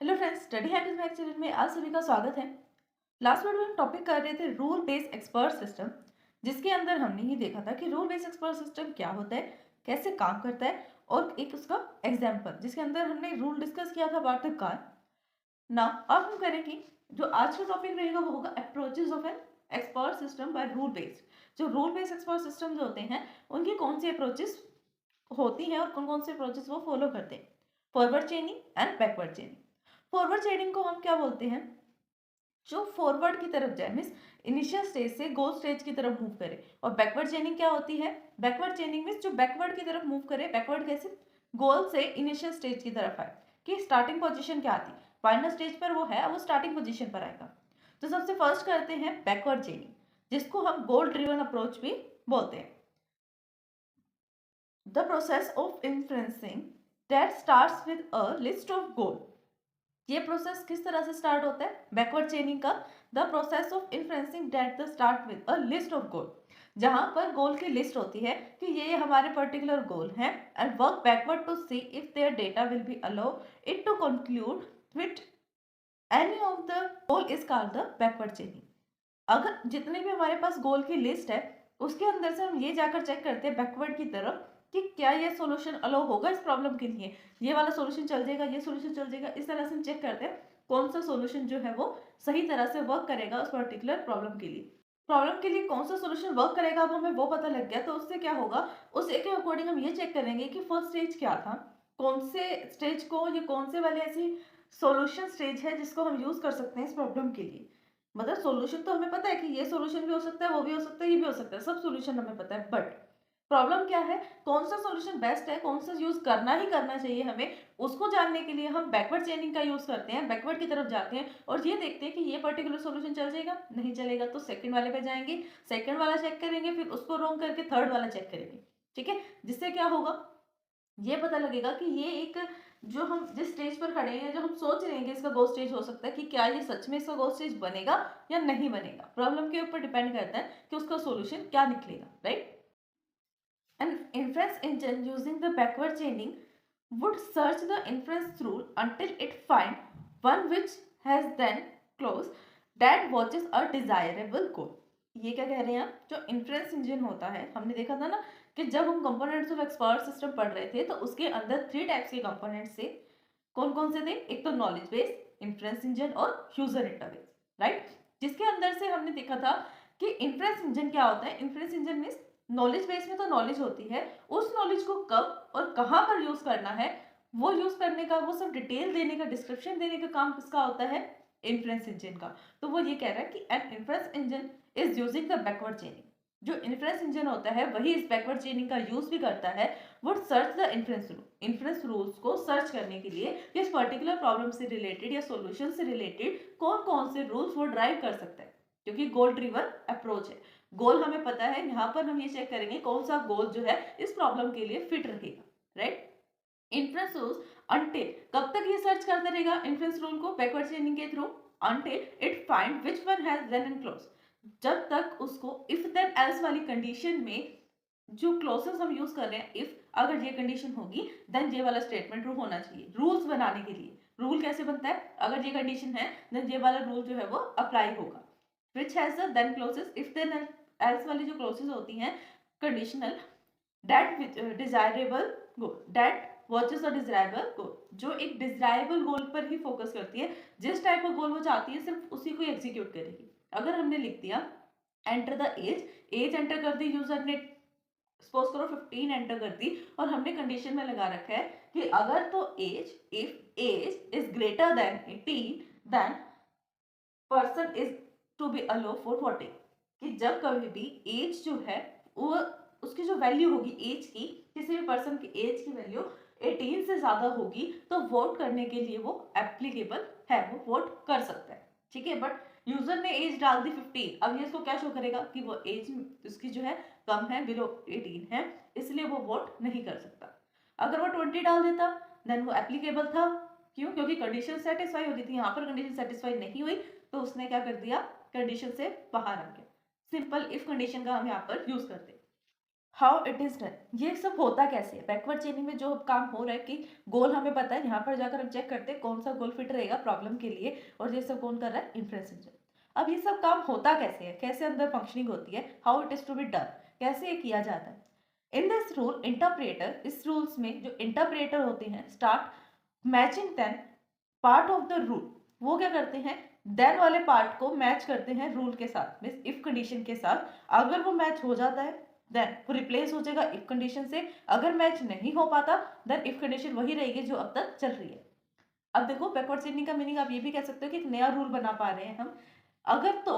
Hello friends, study habits math channel में आप सभी का स्वागत है। लास्ट वीडियो में हम टॉपिक कर रहे थे रूल बेस्ड एक्सपर्ट सिस्टम, जिसके अंदर हमने ये देखा था कि रूल बेस्ड एक्सपर्ट सिस्टम क्या होता है, कैसे काम करता है और एक उसका एग्जांपल जिसके अंदर हमने रूल डिस्कस किया था अबाउट द कार। ना अब हम करेंगे जो आज का टॉपिक रहेगा वो होगा approaches of an expert system by rule based. जो रूल बेस्ड एक्सपर्ट सिस्टम जो होते हैं उनकी कौन सी अप्रोचेस होती हैं और कौन कौन से अप्रोचेस वो फॉलो करते हैं। Forward चेनिंग and backward चेनिंग। फॉरवर्ड चेनिंग को हम क्या बोलते हैं? जो फॉरवर्ड की तरफ जाए, मीन्स इनिशियल स्टेज से गोल स्टेज की तरफ मूव करे। और बैकवर्ड चेनिंग क्या होती है? बैकवर्ड चेनिंग मीन्स जो बैकवर्ड की तरफ मूव करे। बैकवर्ड कैसे? गोल से इनिशियल स्टेज की तरफ आए कि स्टार्टिंग पोजीशन क्या आती, फाइनल स्टेज पर वो है, वो स्टार्टिंग पोजीशन पर आएगा। तो सबसे फर्स्ट करते हैं बैकवर्ड चेनिंग, जिसको हम गोल ड्रिवन अप्रोच भी बोलते हैं। The process of influencing that starts with a list of goal. ये प्रोसेस किस तरह से स्टार्ट होता है? बैकवर्ड चेनिंग का। The process of influencing that the start with a list of goal, जहां पर गोल की लिस्ट होती है कि ये हमारे पर्टिकुलर गोल हैं, and work backward to see if there data will be allow it to conclude with any of the goal is called the backward chaining. अगर जितने भी हमारे पास गोल की लिस्ट है उसके अंदर से हम ये जाकर चेक करते हैं बैकवर्ड की तरफ कि क्या ये सॉल्यूशन अलाउ होगा इस प्रॉब्लम के लिए, ये वाला सॉल्यूशन चल जाएगा, ये सॉल्यूशन चल जाएगा। इस तरह से हम चेक करते हैं कौन सा सॉल्यूशन जो है वो सही तरह से वर्क करेगा उस पर्टिकुलर प्रॉब्लम के लिए। प्रॉब्लम के लिए कौन सा सॉल्यूशन वर्क करेगा अब हमें वो पता लग गया, तो उससे क्या होगा, उस एक के अकॉर्डिंग हम ये चेक करेंगे कि फर्स्ट स्टेज क्या था, कौन से स्टेज को, ये कौन से वाले ऐसी सॉल्यूशन स्टेज है जिसको हम यूज कर सकते हैं इस प्रॉब्लम के लिए। मतलब सॉल्यूशन तो हमें पता है कि ये सॉल्यूशन भी हो सकता है, वो भी हो सकता है, ये भी हो सकता है, सब सॉल्यूशन हमें पता है, बट प्रॉब्लम क्या है, कौन सा सॉल्यूशन बेस्ट है, कौन सा यूज करना ही करना चाहिए हमें, उसको जानने के लिए हम बैकवर्ड चेनिंग का यूज करते हैं। बैकवर्ड की तरफ जाते हैं और ये देखते हैं कि ये पर्टिकुलर सॉल्यूशन चल जाएगा, नहीं चलेगा तो सेकंड वाले पे जाएंगे, सेकंड वाला चेक करेंगे, फिर उसको रॉन्ग करके थर्ड वाला चेक करेंगे। ठीक है, जिससे क्या होगा, ये पता लगेगा कि ये एक जो हम जिस स्टेज पर खड़े हैं, जो हम सोच रहे हैं कि इसका गो स्टेज हो सकता है, कि क्या ये सच में इसका गो स्टेज बनेगा या नहीं बनेगा। प्रॉब्लम के ऊपर डिपेंड करता है कि उसका सॉल्यूशन क्या निकलेगा, right. An inference engine using the backward chaining would search the inference rule until it find one which has then clause that watches a desirable goal. ये क्या कह रहे हैं आप? जो इन्फ्रेंस इंजन होता है, हमने देखा था ना कि जब हम कंपोनेंट्स ऑफ एक्सपर्ट सिस्टम पढ़ रहे थे तो उसके अंदर 3 टाइप्स के कंपोनेंट्स थे। कौन कौन से थे? एक तो नॉलेज बेस, इन्फ्रेंस इंजन और यूजर इंटरफेस, राइट। जिसके अंदर से हमने देखा था कि इन्फ्रेंस इंजन क्या होता है। Inference engine means knowledge base में तो नॉलेज होती है, उस नॉलेज को कब और कहाँ पर यूज करना है, वो यूज करने का, वो सब डिटेल देने का, डिस्क्रिप्शन देने का काम किसका होता है? इन्फ्रेंस इंजन का। तो वो ये कह रहा है कि an inference engine is using the backward chaining. जो इन्फ्रेंस इंजन होता है वही इस बैकवर्ड चेनिंग का यूज भी करता है। वो search the inference rule, inference rules को सर्च करने के लिए कि इस पर्टिकुलर प्रॉब्लम से रिलेटेड या सॉल्यूशन से रिलेटेड कौन कौन से रूल्स वो ड्राइव कर सकता है, क्योंकि गोल ड्रिवन अप्रोच है। गोल हमें पता है, यहाँ पर हम ये चेक करेंगे कौन सा गोल जो है इस प्रॉब्लम के लिए फिट रहेगा, राइट। इन्फ्रेंस रूल्स अंटिल, कब तक ये सर्च करता रहेगा इन्फ्रेंस रूल को बैकवर्ड चेनिंग के through? Until it find which one has then and close, जब तक उसको इफ देन एल्स वाली कंडीशन में जो क्लोजेस हम यूज कर रहे हैं, इफ अगर ये कंडीशन होगी देन ये वाला स्टेटमेंट ट्रू होना चाहिए। रूल्स बनाने के लिए रूल कैसे बनता है, अगर ये कंडीशन है देन ये वाला रूल जो है वो अप्लाई होगा। which has the then clauses, if then else वाली जो clauses होती हैं conditional, that desirable goal, that watches the desirable goal, जो एक डिजायरेबल गोल पर ही फोकस करती है, जिस टाइप का गोल वो चाहती है सिर्फ उसी को एग्जीक्यूट करेगी। अगर हमने लिख दिया enter the age, age enter कर दी यूजर ने, सपोज करो 15 एंटर कर दी, और हमने कंडीशन में लगा रखा है कि अगर तो age, if age is greater than 18 then person is to be allow for voting, कि जब कभी भी एज जो है वो उसकी जो वैल्यू होगी एज की, किसी भी पर्सन की एज की वैल्यू 18 से ज्यादा होगी तो वोट करने के लिए वो एप्लीकेबल है, वो वोट कर सकता है। ठीक है, बट यूजर ने एज डाल दी 15, अब ये इसको क्या शो करेगा कि वो एज उसकी जो है कम है, बिलो 18 है, इसलिए वो वोट नहीं कर सकता। अगर वो 20 डाल देता देन वो एप्लीकेबल था। क्यों? क्योंकि कंडीशन सेटिस्फाई हो रही थी, यहाँ पर कंडीशन सेटिस्फाई नहीं हुई तो उसने क्या कर दिया, कंडीशन से बाहर आ गया। सिंपल इफ कंडीशन का हम यहाँ पर यूज करते हैं। हाउ इट इज डन, ये सब होता कैसे है। बैकवर्ड चेनिंग में जो काम हो रहा है कि गोल हमें पता है, यहाँ पर जाकर हम चेक करते हैं कौन सा गोल फिट रहेगा प्रॉब्लम के लिए, और ये सब कौन कर रहा है, इन्फ्रेंस इंजन। अब ये सब काम होता कैसे है, कैसे अंदर फंक्शनिंग होती है, how it is to be done, कैसे ये किया जाता है। इन दिस रूल इंटरप्रेटर, इस रूल्स में जो इंटरप्रेटर होते हैं start matching then part of the rule, वो क्या करते हैं, देन वाले पार्ट को मैच करते हैं रूल के साथ, मीन्स इफ कंडीशन के साथ। अगर वो मैच हो जाता है देन वो रिप्लेस हो जाएगा इफ कंडीशन से, अगर मैच नहीं हो पाता देन इफ कंडीशन वही रहेगी जो अब तक चल रही है। अब देखो बैकवर्ड चेनिंग का मीनिंग आप ये भी कह सकते हो कि एक नया रूल बना पा रहे हैं हम। अगर तो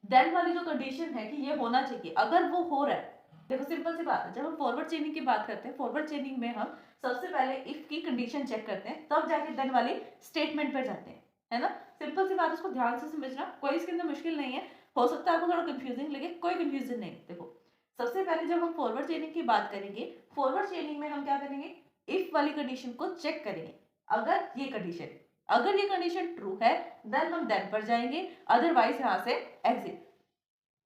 देन वाली जो कंडीशन है कि ये होना चाहिए, अगर वो हो रहा है, देखो सिंपल सी बात है, जब हम फॉरवर्ड चेनिंग की बात करते हैं, फॉरवर्ड चेनिंग में हम सबसे पहले इफ की कंडीशन चेक करते हैं, तब जाके देन वाली स्टेटमेंट पर जाते हैं, है ना। सिंपल सी बात, उसको ध्यान से समझना, कोई इसके अंदर मुश्किल नहीं है। हो सकता है आपको थोड़ा कंफ्यूजिंग लगे, कोई कंफ्यूजन नहीं। देखो सबसे पहले जब हम फॉरवर्ड चेनिंग की बात करेंगे, फॉरवर्ड चेनिंग में हम क्या करेंगे, इफ वाली कंडीशन को चेक करेंगे। अगर ये कंडीशन ट्रू है देन हम देन पर जाएंगे, अदरवाइज यहाँ से एग्जिट,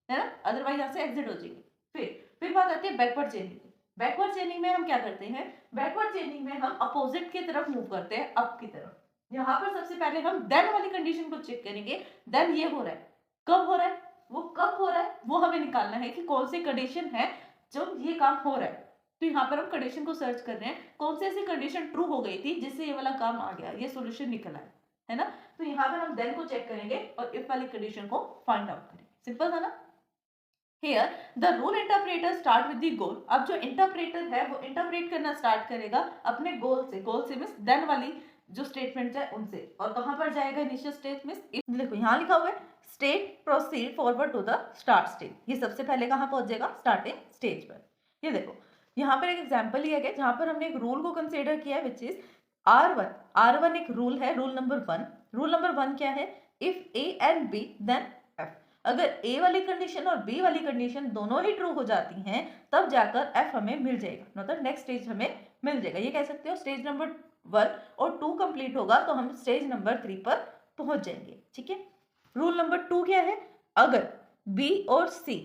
है ना, अदरवाइज यहाँ से एग्जिट हो जाएंगे। फिर बात आती है बैकवर्ड चेनिंग। बैकवर्ड चेनिंग में हम क्या करते हैं, बैकवर्ड चेनिंग में हम अपोजिट की तरफ मूव करते हैं, अप की तरफ। यहाँ पर सबसे पहले हम देन वाली कंडीशन को चेक करेंगे, देन ये हो रहा है, कब हो रहा है, वो कब हो रहा है वो हमें निकालना है कि कौन सी कंडीशन है जब ये काम हो रहा है। तो यहाँ पर हम कंडीशन को सर्च कर रहे हैं, कौन सी ऐसी कंडीशन ट्रू हो गई थी जिससे ये वाला काम आ गया, ये सॉल्यूशन निकला है ना। तो यहाँ पर हम देन को चेक करेंगे और इफ वाली कंडीशन को फाइंड आउट करेंगे। सिंपल था ना। Here the rule interpreter start with the goal। अब जो इंटरप्रेटर है वो इंटरप्रेट करना स्टार्ट करेगा अपने गोल से, गोल से मीन्स देन वाली जो स्टेटमेंट है उनसे, और कहां पर जाएगा, इनिशियल स्टेट मीन्स इफ। देखो यहाँ लिखा हुआ है state proceed forward to the start stage, ये सबसे पहले कहां पहुंच जाएगा, स्टार्टिंग स्टेज पर। ये देखो यहाँ पर एक एग्जाम्पल लिया गया जहां पर हमने एक रूल को कंसिडर किया है विच इज R1 एक रूल है, रूल नंबर वन क्या है, if A and B then F। अगर ए वाली कंडीशन और बी वाली कंडीशन दोनों ही ट्रू हो जाती हैं तब जाकर एफ हमें मिल जाएगा, मतलब नेक्स्ट स्टेज हमें मिल जाएगा। ये कह सकते हो स्टेज नंबर 1 और 2 कंप्लीट होगा तो हम स्टेज नंबर 3 पर पहुंच जाएंगे, ठीक है। रूल नंबर 2 क्या है, अगर बी और सी,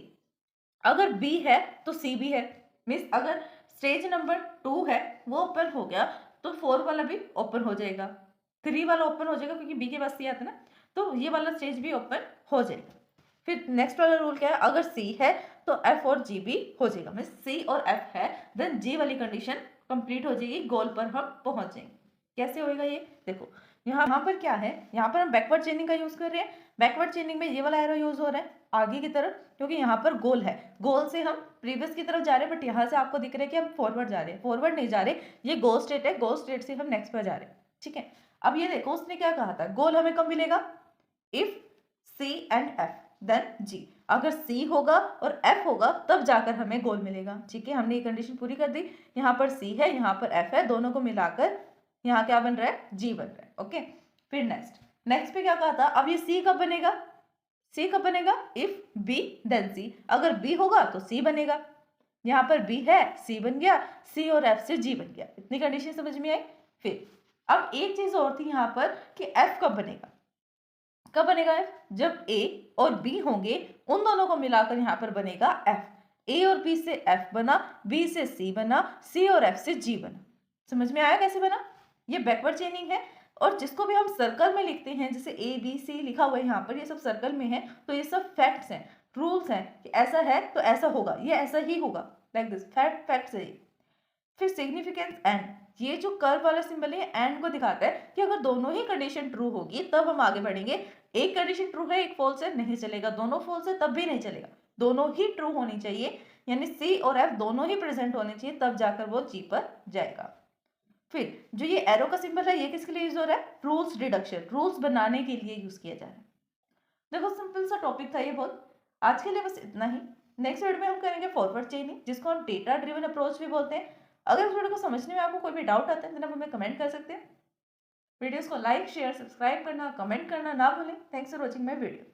अगर बी है तो सी भी है, मीन्स अगर स्टेज नंबर 2 है वो ओपन हो गया तो 4 वाला भी ओपन हो जाएगा, 3 वाला ओपन हो जाएगा क्योंकि बी के पास सी आता है ना, तो ये वाला स्टेज भी ओपन हो जाएगा। फिर नेक्स्ट वाला रूल क्या है, अगर C है तो F और G भी हो जाएगा, मीन्स C और F है देन G वाली कंडीशन कंप्लीट हो जाएगी, गोल पर हम पहुंच जाएंगे। कैसे होएगा ये देखो, यहाँ पर क्या है, यहाँ पर हम बैकवर्ड चेनिंग का यूज कर रहे हैं। बैकवर्ड चेनिंग में ये वाला एरो यूज हो रहा है आगे की तरफ, क्योंकि यहाँ पर गोल है, गोल से हम प्रीवियस की तरफ जा रहे हैं, बट यहाँ से आपको दिख रहा है कि हम फॉरवर्ड जा रहे हैं, फॉरवर्ड नहीं जा रहे, ये गोल स्टेट है, गोल स्टेट से हम नेक्स्ट पर जा रहे हैं, ठीक है। अब ये देखो उसने क्या कहा था, गोल हमें कब मिलेगा, if C and F then G। अगर C होगा और F होगा तब जाकर हमें गोल मिलेगा, ठीक है। हमने ये कंडीशन पूरी कर दी, यहाँ पर C है, यहाँ पर F है, दोनों को मिलाकर यहाँ क्या बन रहा है, G बन रहा है, ओके। फिर नेक्स्ट पे क्या कहा था, अब ये C कब बनेगा, इफ B देन C। अगर B होगा तो C बनेगा, यहाँ पर B है, C बन गया, C और F से G बन गया। इतनी कंडीशन समझ में आई। फिर अब एक चीज और थी यहाँ पर कि F कब बनेगा F, जब A और B होंगे उन दोनों को मिलाकर यहाँ पर बनेगा F। A और B से F बना, B से C बना, C और F से G बना। समझ में आया कैसे बना, ये बैकवर्ड चेनिंग है। और जिसको भी हम सर्कल में लिखते हैं, जैसे A B C लिखा हुआ है यहाँ पर, ये सब सर्कल में है, तो ये सब फैक्ट्स हैं, रूल्स हैं कि ऐसा है तो ऐसा होगा, ये ऐसा ही होगा, लाइक दिस, फैक्ट्स है ये। फिर सिग्निफिकेंस एंड, ये जो कर्व वाला सिंबल है एंड को दिखाता है कि अगर दोनों ही कंडीशन ट्रू होगी तब हम आगे बढ़ेंगे। एक कंडीशन ट्रू है एक फॉल्स है, नहीं चलेगा, दोनों फॉल्स है तब भी नहीं चलेगा, दोनों ही ट्रू होनी चाहिए, यानी C और F दोनों ही प्रेजेंट होने चाहिए तब जाकर वो G पर जाएगा। फिर जो ये एरो का सिंबल है ये किसके लिए यूज हो रहा है, रूल्स डिडक्शन, रूल्स बनाने के लिए यूज किया जा रहा है। देखो सिंपल सा टॉपिक था ये बहुत, आज के लिए बस इतना ही। नेक्स्ट वीडियो में हम करेंगे फॉरवर्ड चेनिंग, जिसको हम डेटा ड्रिवन अप्रोच भी बोलते हैं। अगर इस वीडियो को समझने में आपको कोई भी डाउट आता है तो आप हमें कमेंट कर सकते हैं। वीडियोस को लाइक शेयर सब्सक्राइब करना कमेंट करना ना भूलें। Thanks for watching my video.